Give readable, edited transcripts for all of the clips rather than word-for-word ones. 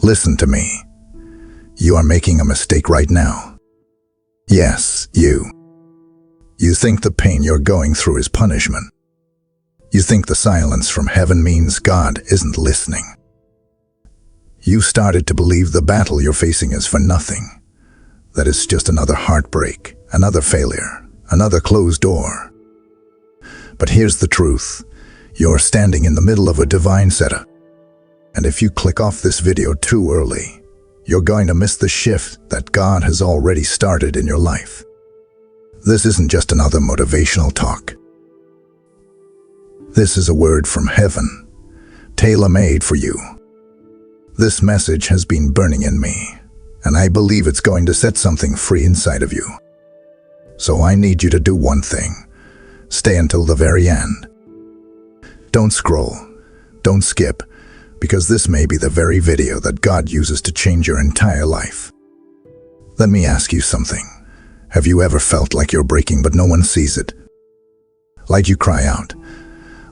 Listen to me. You are making a mistake right now. Yes, you. You think the pain you're going through is punishment. You think the silence from heaven means God isn't listening. You started to believe the battle you're facing is for nothing, that it's just another heartbreak, another failure, another closed door. But here's the truth. You're standing in the middle of a divine setup. And if you click off this video too early, you're going to miss the shift that God has already started in your life. This isn't just another motivational talk. This is a word from heaven, tailor-made for you. This message has been burning in me, and I believe it's going to set something free inside of you. So I need you to do one thing. Stay until the very end. Don't scroll. Don't skip, because this may be the very video that God uses to change your entire life. Let me ask you something. Have you ever felt like you're breaking but no one sees it? Like you cry out,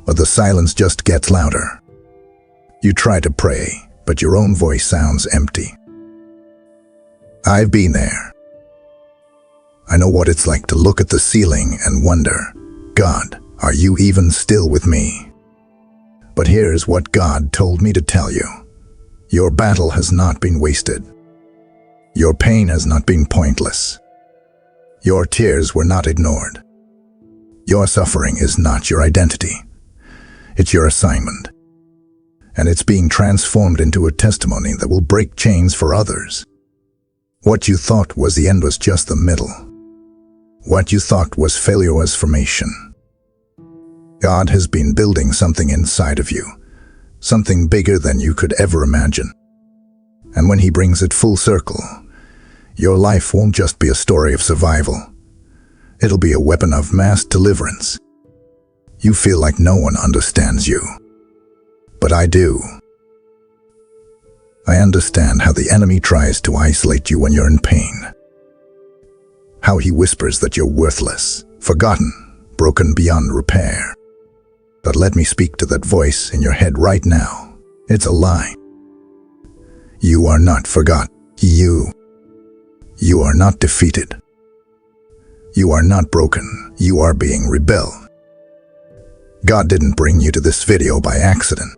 but the silence just gets louder. You try to pray, but your own voice sounds empty. I've been there. I know what it's like to look at the ceiling and wonder, God, are you even still with me? But here's what God told me to tell you. Your battle has not been wasted. Your pain has not been pointless. Your tears were not ignored. Your suffering is not your identity. It's your assignment. And it's being transformed into a testimony that will break chains for others. What you thought was the end was just the middle. What you thought was failure was formation. God has been building something inside of you, something bigger than you could ever imagine. And when He brings it full circle, your life won't just be a story of survival. It'll be a weapon of mass deliverance. You feel like no one understands you. But I do. I understand how the enemy tries to isolate you when you're in pain. How he whispers that you're worthless, forgotten, broken beyond repair. But let me speak to that voice in your head right now. It's a lie. You are not forgotten. You are not defeated. You are not broken. You are being rebuilt. God didn't bring you to this video by accident.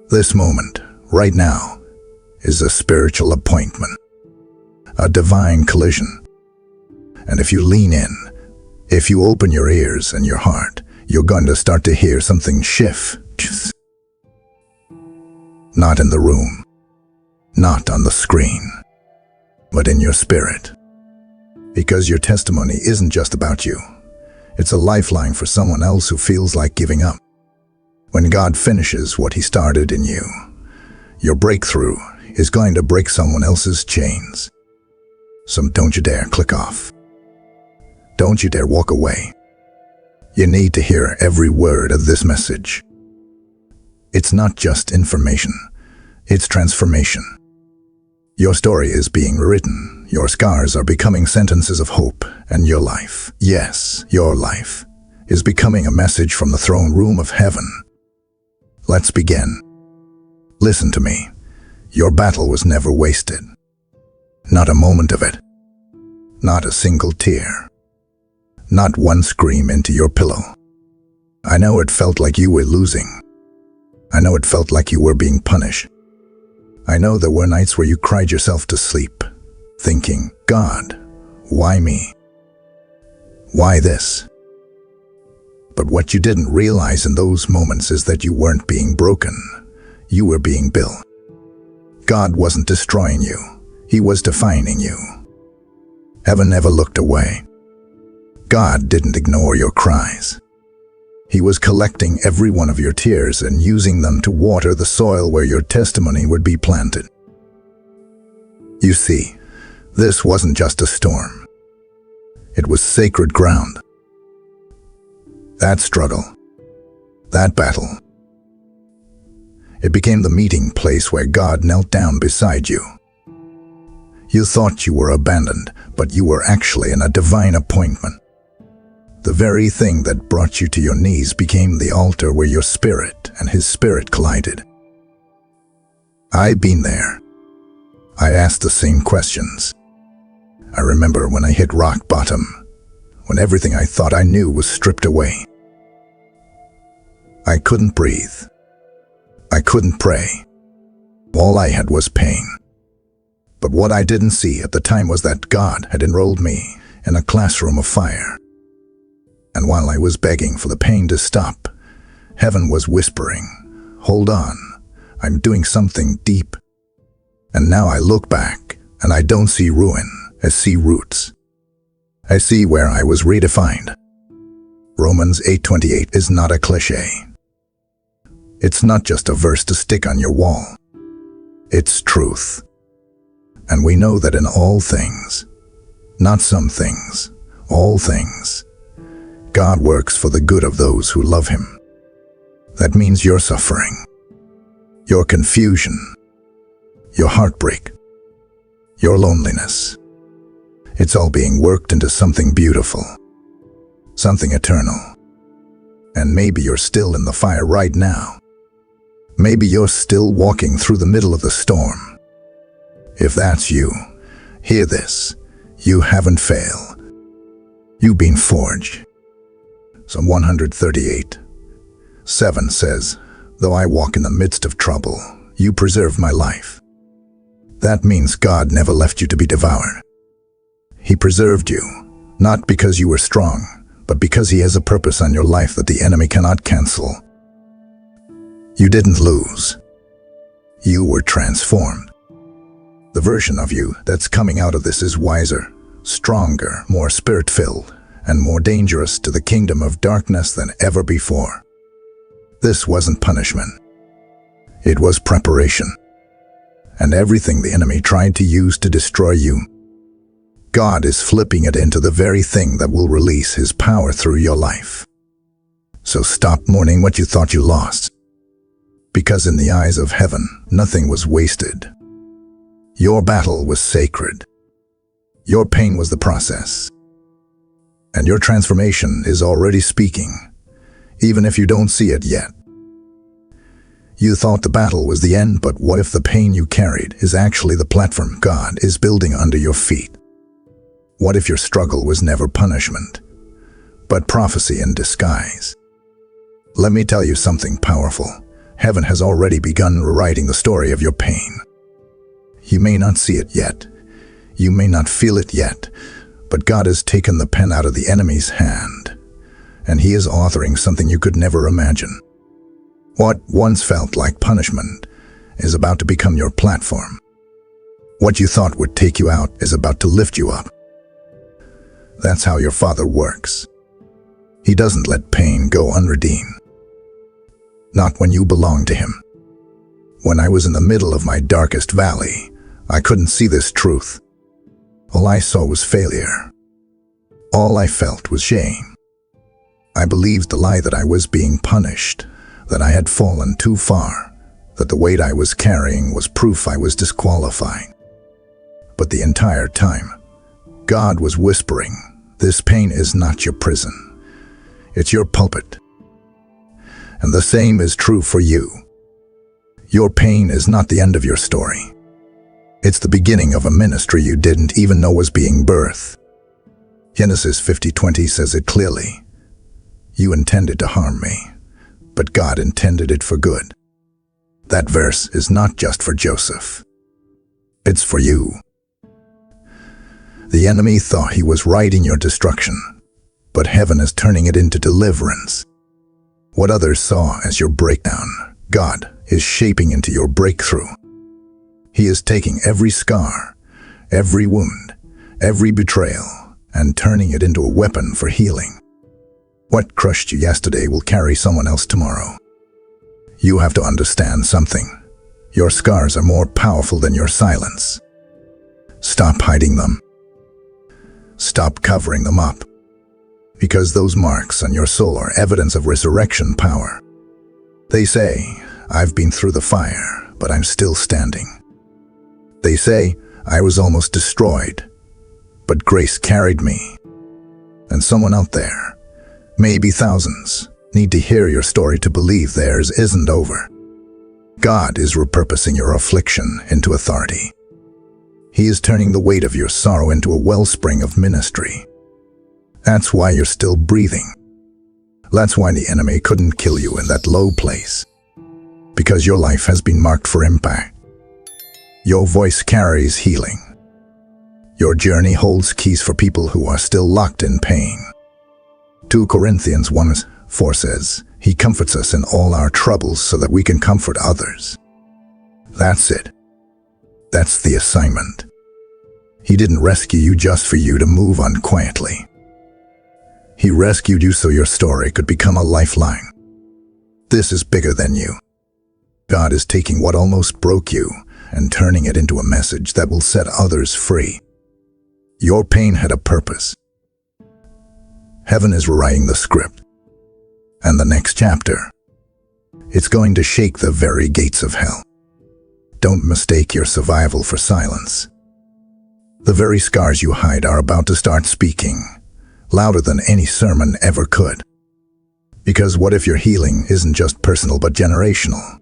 This moment, right now, is a spiritual appointment, a divine collision. And if you lean in, if you open your ears and your heart, you're going to start to hear something shift. Not in the room, not on the screen, but in your spirit. Because your testimony isn't just about you. It's a lifeline for someone else who feels like giving up. When God finishes what He started in you, your breakthrough is going to break someone else's chains. So don't you dare click off. Don't you dare walk away. You need to hear every word of this message. It's not just information, it's transformation. Your story is being rewritten, your scars are becoming sentences of hope, and your life, yes, your life, is becoming a message from the throne room of heaven. Let's begin. Listen to me. Your battle was never wasted. Not a moment of it. Not a single tear. Not one scream into your pillow. I know it felt like you were losing. I know it felt like you were being punished. I know there were nights where you cried yourself to sleep, thinking, God, why me? Why this? But what you didn't realize in those moments is that you weren't being broken. You were being built. God wasn't destroying you. He was defining you. Heaven never looked away. God didn't ignore your cries. He was collecting every one of your tears and using them to water the soil where your testimony would be planted. You see, this wasn't just a storm. It was sacred ground. That struggle, that battle, it became the meeting place where God knelt down beside you. You thought you were abandoned, but you were actually in a divine appointment. The very thing that brought you to your knees became the altar where your spirit and His spirit collided. I've been there. I asked the same questions. I remember when I hit rock bottom, when everything I thought I knew was stripped away. I couldn't breathe. I couldn't pray. All I had was pain. But what I didn't see at the time was that God had enrolled me in a classroom of fire. And while I was begging for the pain to stop, heaven was whispering, "Hold on, I'm doing something deep." And now I look back, and I don't see ruin, I see roots. I see where I was redefined. Romans 8:28 is not a cliché. It's not just a verse to stick on your wall. It's truth. And we know that in all things, not some things, all things, God works for the good of those who love Him. That means your suffering, your confusion, your heartbreak, your loneliness. It's all being worked into something beautiful, something eternal. And maybe you're still in the fire right now. Maybe you're still walking through the middle of the storm. If that's you, hear this. You haven't failed. You've been forged. Psalm 138:7 says, "Though I walk in the midst of trouble, you preserve my life." That means God never left you to be devoured. He preserved you, not because you were strong, but because He has a purpose on your life that the enemy cannot cancel. You didn't lose. You were transformed. The version of you that's coming out of this is wiser, stronger, more spirit-filled, and more dangerous to the kingdom of darkness than ever before. This wasn't punishment. It was preparation. And everything the enemy tried to use to destroy you, God is flipping it into the very thing that will release His power through your life. So stop mourning what you thought you lost. Because in the eyes of heaven, nothing was wasted. Your battle was sacred. Your pain was the process. And your transformation is already speaking, even if you don't see it yet. You thought the battle was the end, but what if the pain you carried is actually the platform God is building under your feet? What if your struggle was never punishment, but prophecy in disguise? Let me tell you something powerful. Heaven has already begun rewriting the story of your pain. You may not see it yet. You may not feel it yet, but God has taken the pen out of the enemy's hand, and He is authoring something you could never imagine. What once felt like punishment is about to become your platform. What you thought would take you out is about to lift you up. That's how your Father works. He doesn't let pain go unredeemed. Not when you belong to Him. When I was in the middle of my darkest valley, I couldn't see this truth. All I saw was failure. All I felt was shame. I believed the lie that I was being punished, that I had fallen too far, that the weight I was carrying was proof I was disqualified. But the entire time, God was whispering, "This pain is not your prison. It's your pulpit." And the same is true for you. Your pain is not the end of your story. It's the beginning of a ministry you didn't even know was being birthed. Genesis 50:20 says it clearly. You intended to harm me, but God intended it for good. That verse is not just for Joseph. It's for you. The enemy thought he was writing your destruction, but heaven is turning it into deliverance. What others saw as your breakdown, God is shaping into your breakthrough. He is taking every scar, every wound, every betrayal, and turning it into a weapon for healing. What crushed you yesterday will carry someone else tomorrow. You have to understand something. Your scars are more powerful than your silence. Stop hiding them. Stop covering them up. Because those marks on your soul are evidence of resurrection power. They say, I've been through the fire, but I'm still standing. They say, I was almost destroyed, but grace carried me. And someone out there, maybe thousands, need to hear your story to believe theirs isn't over. God is repurposing your affliction into authority. He is turning the weight of your sorrow into a wellspring of ministry. That's why you're still breathing. That's why the enemy couldn't kill you in that low place. Because your life has been marked for impact. Your voice carries healing. Your journey holds keys for people who are still locked in pain. 2 Corinthians 1:4 says, He comforts us in all our troubles so that we can comfort others. That's it. That's the assignment. He didn't rescue you just for you to move on quietly. He rescued you so your story could become a lifeline. This is bigger than you. God is taking what almost broke you and turning it into a message that will set others free. Your pain had a purpose. Heaven is rewriting the script. And the next chapter, it's going to shake the very gates of hell. Don't mistake your survival for silence. The very scars you hide are about to start speaking, louder than any sermon ever could. Because what if your healing isn't just personal but generational?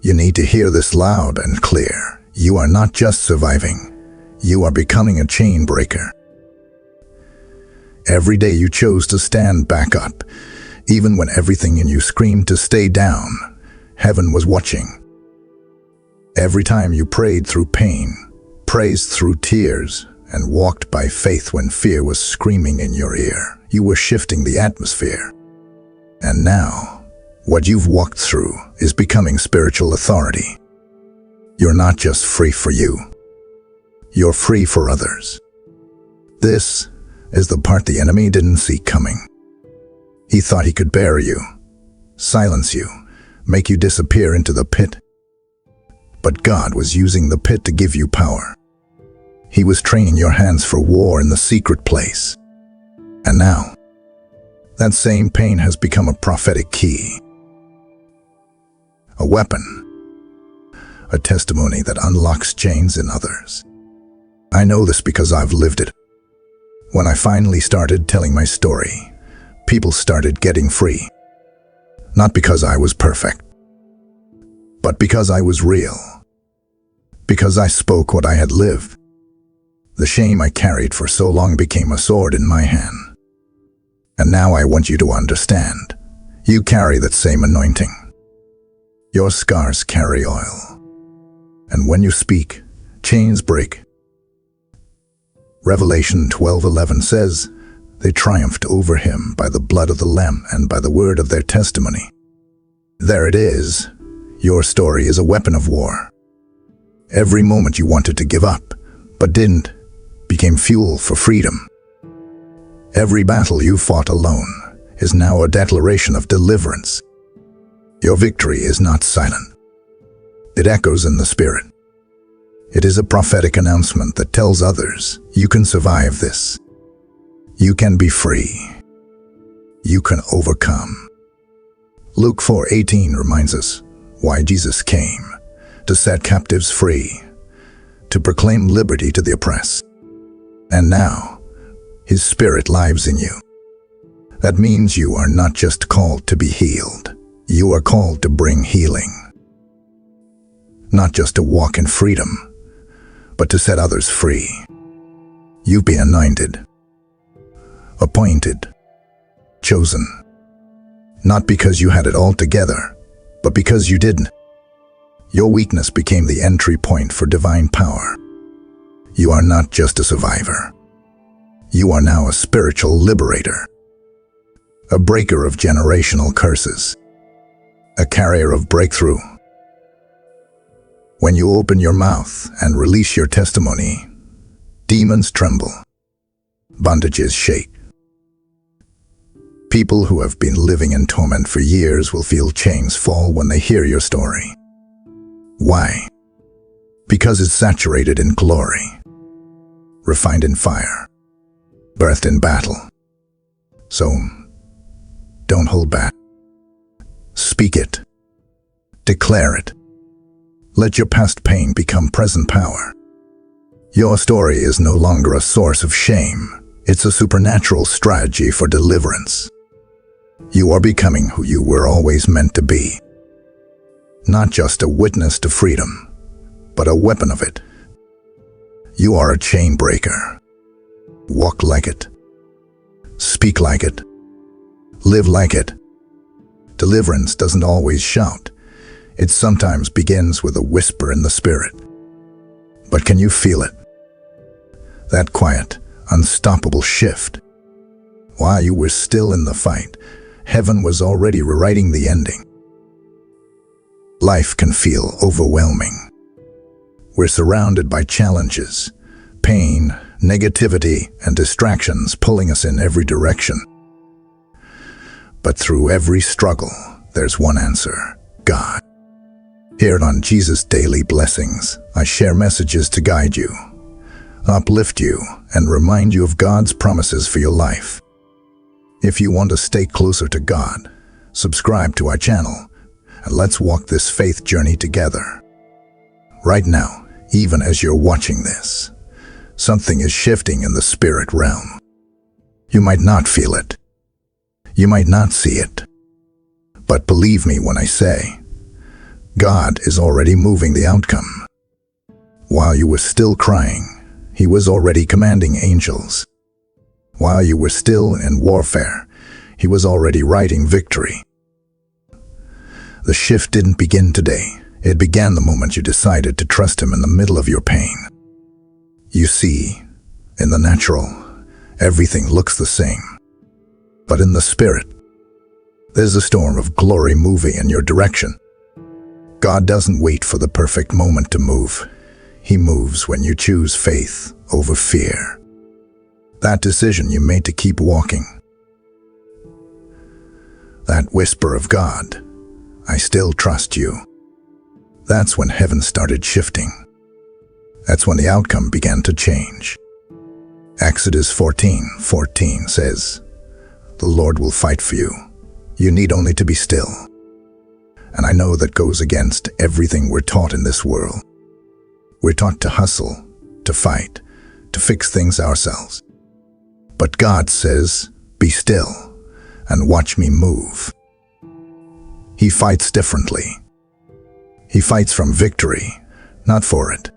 You need to hear this loud and clear. You are not just surviving. You are becoming a chain breaker. Every day you chose to stand back up, even when everything in you screamed to stay down, heaven was watching. Every time you prayed through pain, praised through tears, and walked by faith when fear was screaming in your ear, you were shifting the atmosphere. And now, what you've walked through is becoming spiritual authority. You're not just free for you. You're free for others. This is the part the enemy didn't see coming. He thought he could bury you, silence you, make you disappear into the pit. But God was using the pit to give you power. He was training your hands for war in the secret place. And now, that same pain has become a prophetic key. A weapon. A testimony that unlocks chains in others. I know this because I've lived it. When I finally started telling my story, people started getting free. Not because I was perfect, but because I was real. Because I spoke what I had lived. The shame I carried for so long became a sword in my hand. And now I want you to understand. You carry that same anointing. Your scars carry oil. And when you speak, chains break. Revelation 12:11 says, They triumphed over him by the blood of the Lamb and by the word of their testimony. There it is. Your story is a weapon of war. Every moment you wanted to give up, but didn't, became fuel for freedom. Every battle you fought alone is now a declaration of deliverance. Your victory is not silent. It echoes in the spirit. It is a prophetic announcement that tells others, you can survive this. You can be free. You can overcome. Luke 4:18 reminds us why Jesus came, to set captives free, to proclaim liberty to the oppressed. And now, His Spirit lives in you. That means you are not just called to be healed. You are called to bring healing. Not just to walk in freedom, but to set others free. You've been anointed, appointed, chosen. Not because you had it all together, but because you didn't. Your weakness became the entry point for divine power. You are not just a survivor. You are now a spiritual liberator. A breaker of generational curses. A carrier of breakthrough. When you open your mouth and release your testimony, demons tremble. Bondages shake. People who have been living in torment for years will feel chains fall when they hear your story. Why? Because it's saturated in glory, refined in fire, birthed in battle. So, don't hold back. Speak it. Declare it. Let your past pain become present power. Your story is no longer a source of shame. It's a supernatural strategy for deliverance. You are becoming who you were always meant to be. Not just a witness to freedom, but a weapon of it. You are a chain breaker. Walk like it. Speak like it. Live like it. Deliverance doesn't always shout. It sometimes begins with a whisper in the spirit. But can you feel it? That quiet, unstoppable shift. While you were still in the fight, heaven was already rewriting the ending. Life can feel overwhelming. We're surrounded by challenges, pain, negativity, and distractions pulling us in every direction. But through every struggle, there's one answer: God. Here on Jesus Daily Blessings, I share messages to guide you, uplift you, and remind you of God's promises for your life. If you want to stay closer to God, subscribe to our channel, and let's walk this faith journey together. Right now, even as you're watching this, something is shifting in the spirit realm. You might not feel it. You might not see it. But believe me when I say, God is already moving the outcome. While you were still crying, He was already commanding angels. While you were still in warfare, He was already writing victory. The shift didn't begin today. It began the moment you decided to trust Him in the middle of your pain. You see, in the natural, everything looks the same. But in the spirit, there's a storm of glory moving in your direction. God doesn't wait for the perfect moment to move. He moves when you choose faith over fear. That decision you made to keep walking. That whisper of God, I still trust you. That's when heaven started shifting. That's when the outcome began to change. Exodus 14:14 says, "The Lord will fight for you. You need only to be still." And I know that goes against everything we're taught in this world. We're taught to hustle, to fight, to fix things ourselves. But God says, be still and watch me move. He fights differently. He fights from victory, not for it.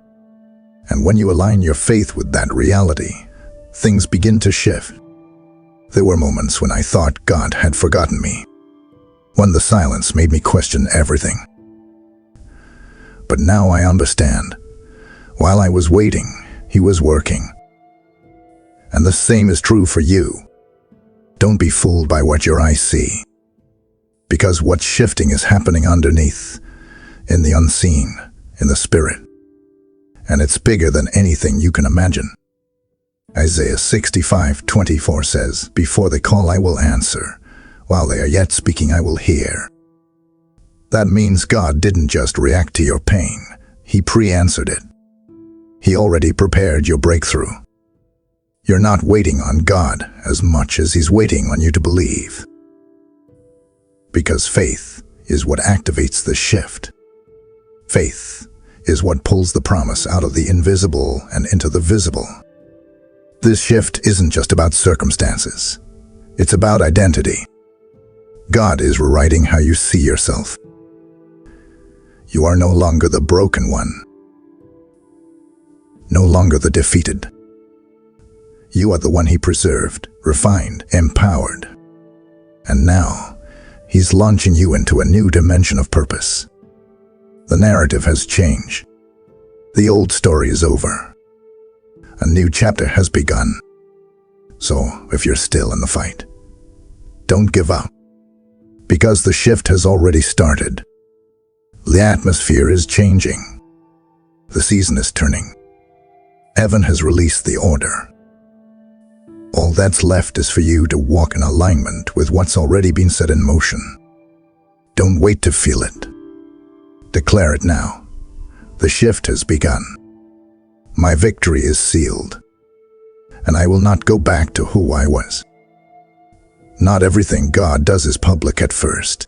And when you align your faith with that reality, things begin to shift. There were moments when I thought God had forgotten me, when the silence made me question everything. But now I understand. While I was waiting, He was working. And the same is true for you. Don't be fooled by what your eyes see, because what's shifting is happening underneath, in the unseen, in the spirit. And it's bigger than anything you can imagine. Isaiah 65:24 says, "Before they call, I will answer. While they are yet speaking, I will hear." That means God didn't just react to your pain. He pre-answered it. He already prepared your breakthrough. You're not waiting on God as much as He's waiting on you to believe. Because faith is what activates the shift. Faith is what pulls the promise out of the invisible and into the visible. This shift isn't just about circumstances. It's about identity. God is rewriting how you see yourself. You are no longer the broken one, no longer the defeated. You are the one He preserved, refined, empowered. And now, He's launching you into a new dimension of purpose. The narrative has changed. The old story is over. A new chapter has begun. So, if you're still in the fight, don't give up. Because the shift has already started. The atmosphere is changing. The season is turning. Heaven has released the order. All that's left is for you to walk in alignment with what's already been set in motion. Don't wait to feel it. Declare it now. The shift has begun. My victory is sealed. And I will not go back to who I was. Not everything God does is public at first.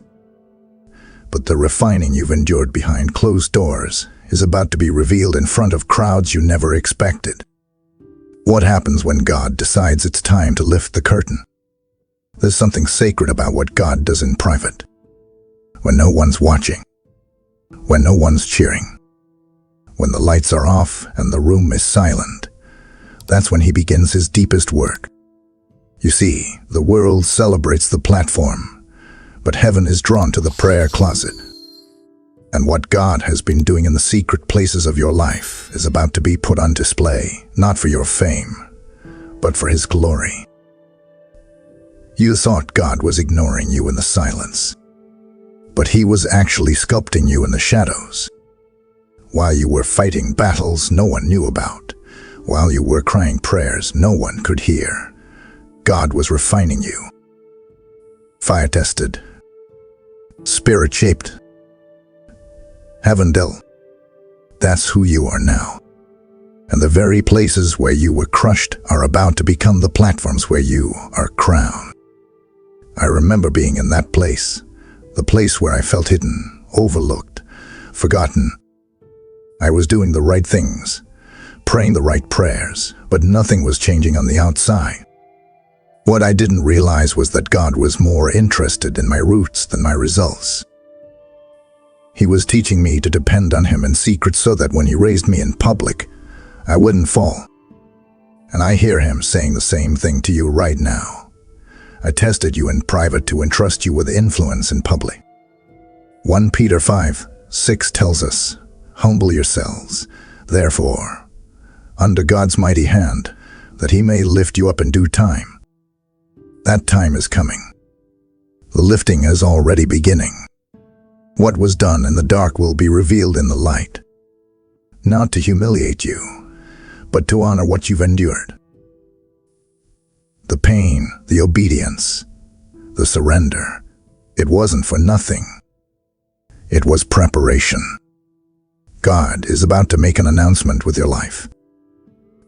But the refining you've endured behind closed doors is about to be revealed in front of crowds you never expected. What happens when God decides it's time to lift the curtain? There's something sacred about what God does in private. When no one's watching. When no one's cheering. when the lights are off and the room is silent. That's when he begins his deepest work. You see, the world celebrates the platform, but heaven is drawn to the prayer closet. And what God has been doing in the secret places of your life is about to be put on display, not for your fame, but for His glory. You thought God was ignoring you in the silence, but He was actually sculpting you in the shadows. While you were fighting battles no one knew about, while you were crying prayers no one could hear, God was refining you. Fire-tested, Spirit-shaped, Heaven-dealt. That's who you are now. And the very places where you were crushed are about to become the platforms where you are crowned. I remember being in that place, the place where I felt hidden, overlooked, forgotten. I was doing the right things, praying the right prayers, but nothing was changing on the outside. What I didn't realize was that God was more interested in my roots than my results. He was teaching me to depend on Him in secret so that when He raised me in public, I wouldn't fall. And I hear Him saying the same thing to you right now. I tested you in private to entrust you with influence in public. 1 Peter 5:6 tells us, "Humble yourselves, therefore, under God's mighty hand, that He may lift you up in due time." That time is coming. The lifting is already beginning. What was done in the dark will be revealed in the light. Not to humiliate you, but to honor what you've endured. The pain, the obedience, the surrender, it wasn't for nothing. It was preparation. God is about to make an announcement with your life.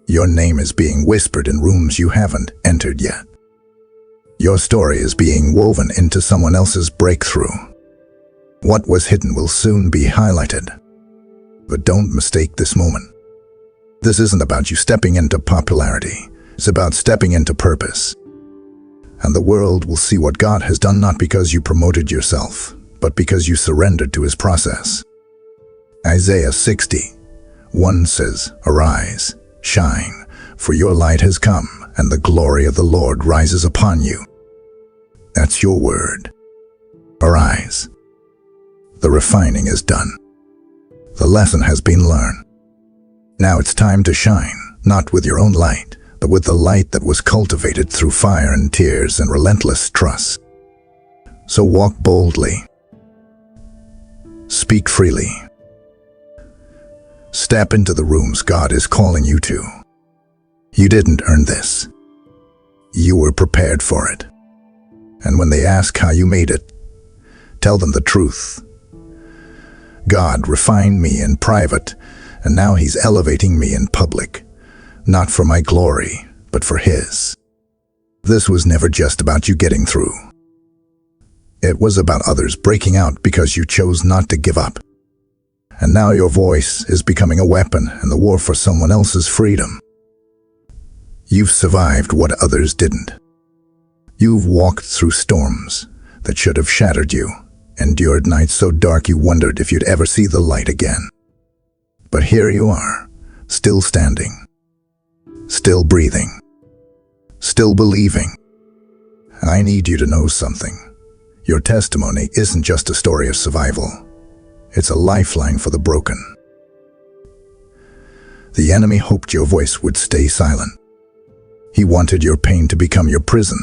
Your name is being whispered in rooms you haven't entered yet. Your story is being woven into someone else's breakthrough. What was hidden will soon be highlighted. But don't mistake this moment. This isn't about you stepping into popularity. It's about stepping into purpose. And the world will see what God has done not because you promoted yourself, but because you surrendered to His process. Isaiah 60:1 says, "Arise, shine, for your light has come, and the glory of the Lord rises upon you." That's your word. Arise. The refining is done. The lesson has been learned. Now it's time to shine, not with your own light, but with the light that was cultivated through fire and tears and relentless trust. So walk boldly. Speak freely. Step into the rooms God is calling you to. You didn't earn this. You were prepared for it. And when they ask how you made it, tell them the truth. God refined me in private, and now He's elevating me in public, not for my glory, but for His. This was never just about you getting through. It was about others breaking out because you chose not to give up. And now your voice is becoming a weapon in the war for someone else's freedom. You've survived what others didn't. You've walked through storms that should have shattered you, endured nights so dark you wondered if you'd ever see the light again. But here you are, still standing, still breathing, still believing. And I need you to know something. Your testimony isn't just a story of survival. It's a lifeline for the broken. The enemy hoped your voice would stay silent. He wanted your pain to become your prison.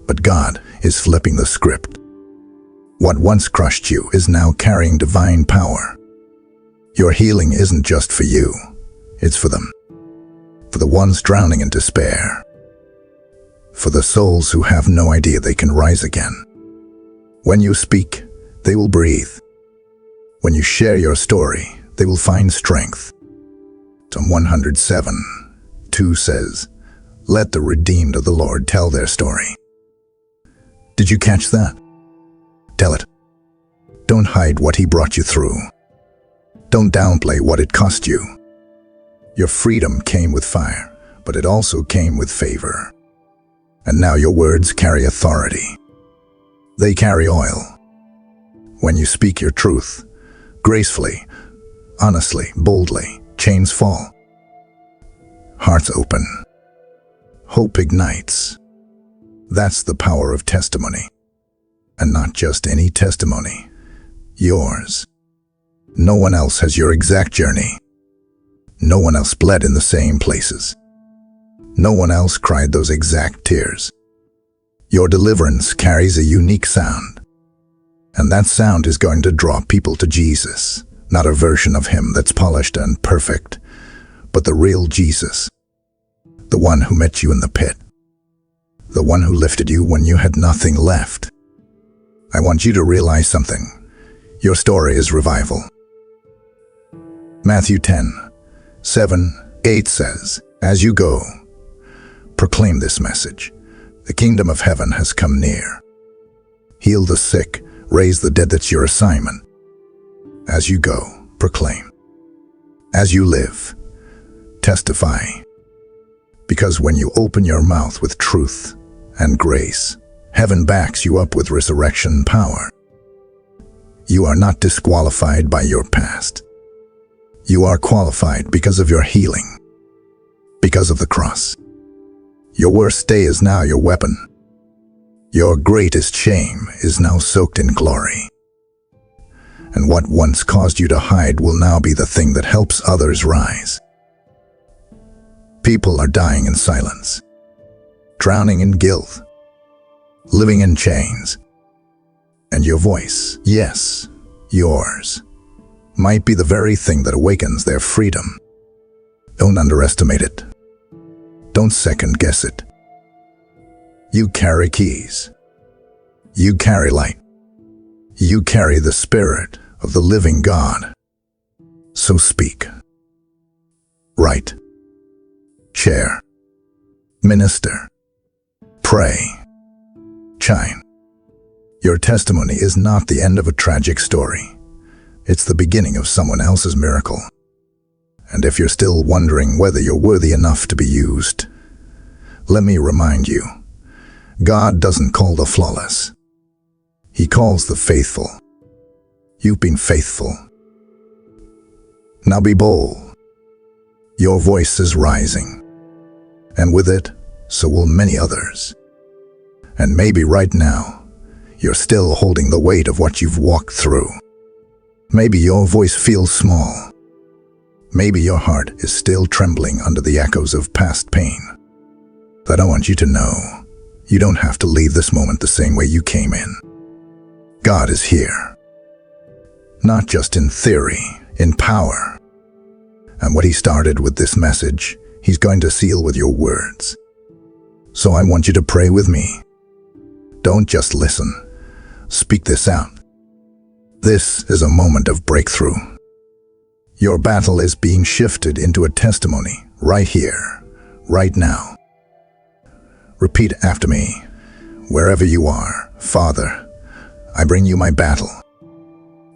But God is flipping the script. What once crushed you is now carrying divine power. Your healing isn't just for you, it's for them. For the ones drowning in despair. For the souls who have no idea they can rise again. When you speak, they will breathe. When you share your story, they will find strength. Psalm 107:2 says, "Let the redeemed of the Lord tell their story." Did you catch that? Tell it. Don't hide what He brought you through. Don't downplay what it cost you. Your freedom came with fire, but it also came with favor. And now your words carry authority. They carry oil. When you speak your truth, gracefully, honestly, boldly, chains fall. Hearts open. Hope ignites. That's the power of testimony. And not just any testimony. Yours. No one else has your exact journey. No one else bled in the same places. No one else cried those exact tears. Your deliverance carries a unique sound. And that sound is going to draw people to Jesus. Not a version of him that's polished and perfect, but the real Jesus. The one who met you in the pit. The one who lifted you when you had nothing left. I want you to realize something. Your story is revival. Matthew 10:7-8 says, "As you go, proclaim this message. The kingdom of heaven has come near. Heal the sick, raise the dead." That's your assignment. As you go, proclaim. As you live, testify. Because when you open your mouth with truth and grace, heaven backs you up with resurrection power. You are not disqualified by your past. You are qualified because of your healing, because of the cross. Your worst day is now your weapon. Your greatest shame is now soaked in glory. And what once caused you to hide will now be the thing that helps others rise. People are dying in silence, drowning in guilt, living in chains. And your voice, yes, yours, might be the very thing that awakens their freedom. Don't underestimate it. Don't second guess it. You carry keys. You carry light. You carry the Spirit of the living God. So speak. Write. Share. Minister. Pray. Shine. Your testimony is not the end of a tragic story. It's the beginning of someone else's miracle. And if you're still wondering whether you're worthy enough to be used, let me remind you, God doesn't call the flawless. He calls the faithful. You've been faithful. Now be bold. Your voice is rising. And with it, so will many others. And maybe right now, you're still holding the weight of what you've walked through. Maybe your voice feels small. Maybe your heart is still trembling under the echoes of past pain. But I want you to know, you don't have to leave this moment the same way you came in. God is here. Not just in theory, in power. And what he started with this message, he's going to seal with your words. So I want you to pray with me. Don't just listen. Speak this out. This is a moment of breakthrough. Your battle is being shifted into a testimony right here, right now. Repeat after me. Wherever you are, Father, I bring you my battle.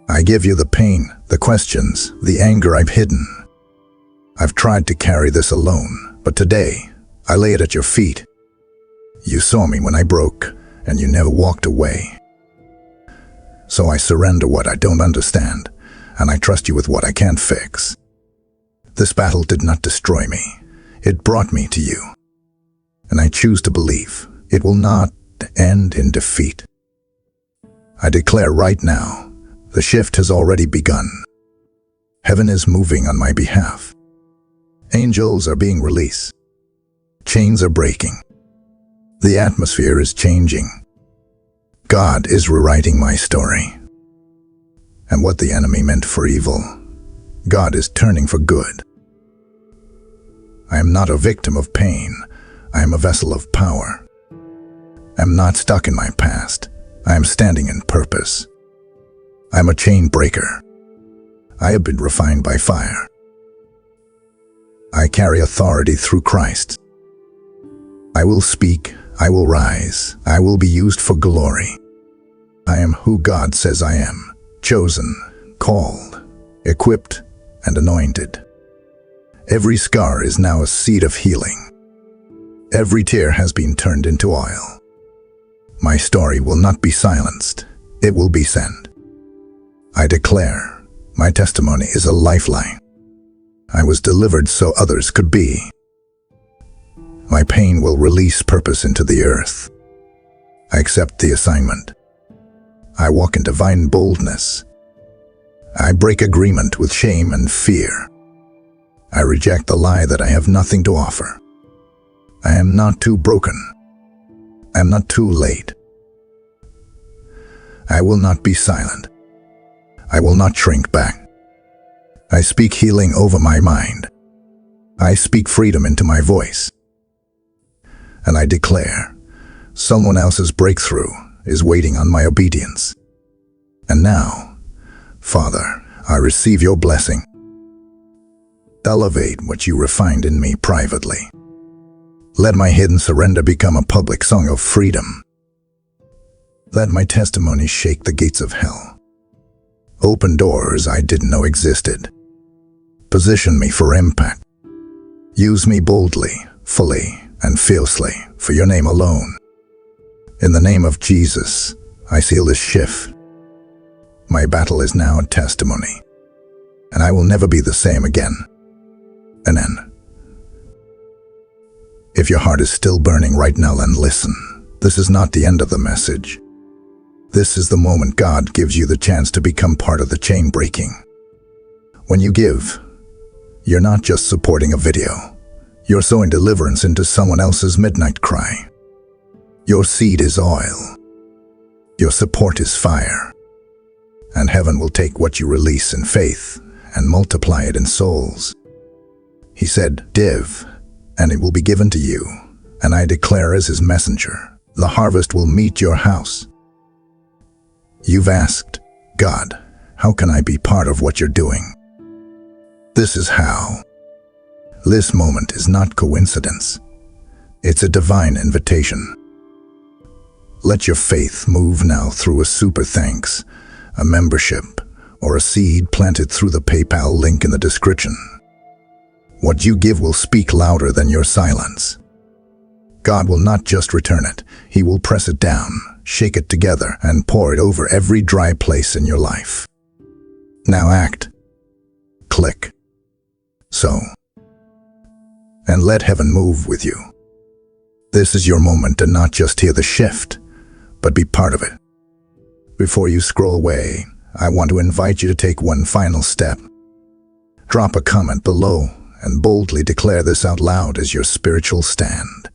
I give you the pain, the questions, the anger I've hidden. I've tried to carry this alone, but today, I lay it at your feet. You saw me when I broke, and you never walked away. So I surrender what I don't understand, and I trust you with what I can't fix. This battle did not destroy me. It brought me to you. And I choose to believe it will not end in defeat. I declare right now, the shift has already begun. Heaven is moving on my behalf. Angels are being released. Chains are breaking. The atmosphere is changing. God is rewriting my story. And what the enemy meant for evil, God is turning for good. I am not a victim of pain. I am a vessel of power. I am not stuck in my past. I am standing in purpose. I am a chain breaker. I have been refined by fire. I carry authority through Christ. I will speak. I will rise. I will be used for glory. I am who God says I am, chosen, called, equipped, and anointed. Every scar is now a seed of healing. Every tear has been turned into oil. My story will not be silenced. It will be sent. I declare, My testimony is a lifeline. I was delivered so others could be. My pain will release purpose into the earth. I accept the assignment. I walk in divine boldness. I break agreement with shame and fear. I reject the lie that I have nothing to offer. I am not too broken. I am not too late. I will not be silent. I will not shrink back. I speak healing over my mind. I speak freedom into my voice. And I declare, someone else's breakthrough is waiting on my obedience. And now, Father, I receive your blessing. Elevate what you refined in me privately. Let my hidden surrender become a public song of freedom. Let my testimony shake the gates of hell. Open doors I didn't know existed. Position me for impact. Use me boldly, fully, and fiercely for your name alone. In the name of Jesus, I seal this shift. My battle is now a testimony, and I will never be the same again. Amen. If your heart is still burning right now, then listen. This is not the end of the message. This is the moment God gives you the chance to become part of the chain breaking. When you give, you're not just supporting a video. You're sowing deliverance into someone else's midnight cry. Your seed is oil. Your support is fire. And heaven will take what you release in faith and multiply it in souls. He said, "Give, and it will be given to you. And I declare as his messenger, the harvest will meet your house." You've asked, "God, how can I be part of what you're doing?" This is how. This moment is not coincidence. It's a divine invitation. Let your faith move now through a super thanks, a membership, or a seed planted through the PayPal link in the description. What you give will speak louder than your silence. God will not just return it, he will press it down, shake it together, and pour it over every dry place in your life. Now act. Click. Sow. And let heaven move with you. This is your moment to not just hear the shift, but be part of it. Before you scroll away, I want to invite you to take one final step. Drop a comment below and boldly declare this out loud as your spiritual stand.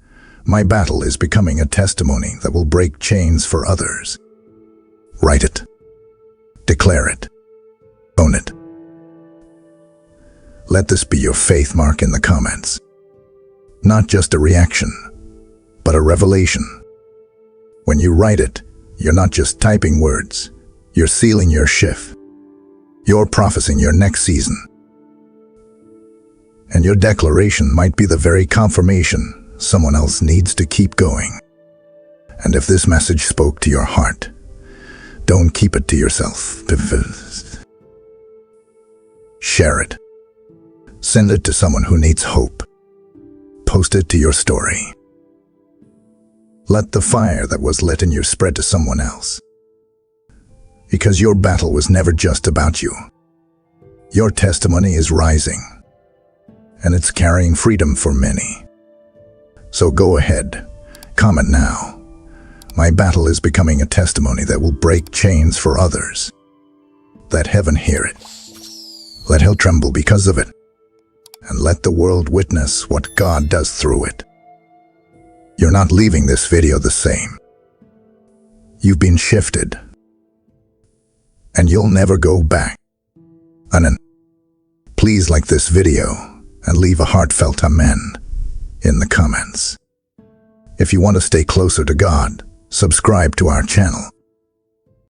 My battle is becoming a testimony that will break chains for others. Write it. Declare it. Own it. Let this be your faith mark in the comments. Not just a reaction, but a revelation. When you write it, you're not just typing words, you're sealing your shift. You're prophesying your next season. And your declaration might be the very confirmation someone else needs to keep going. And if this message spoke to your heart, don't keep it to yourself. Share it. Send it to someone who needs hope. Post it to your story. Let the fire that was lit in you spread to someone else. Because your battle was never just about you. Your testimony is rising, and it's carrying freedom for many. So go ahead, comment now. My battle is becoming a testimony that will break chains for others. Let heaven hear it. Let hell tremble because of it. And let the world witness what God does through it. You're not leaving this video the same. You've been shifted. And you'll never go back. Amen. Please like this video and leave a heartfelt amen in the comments. If you want to stay closer to God, subscribe to our channel.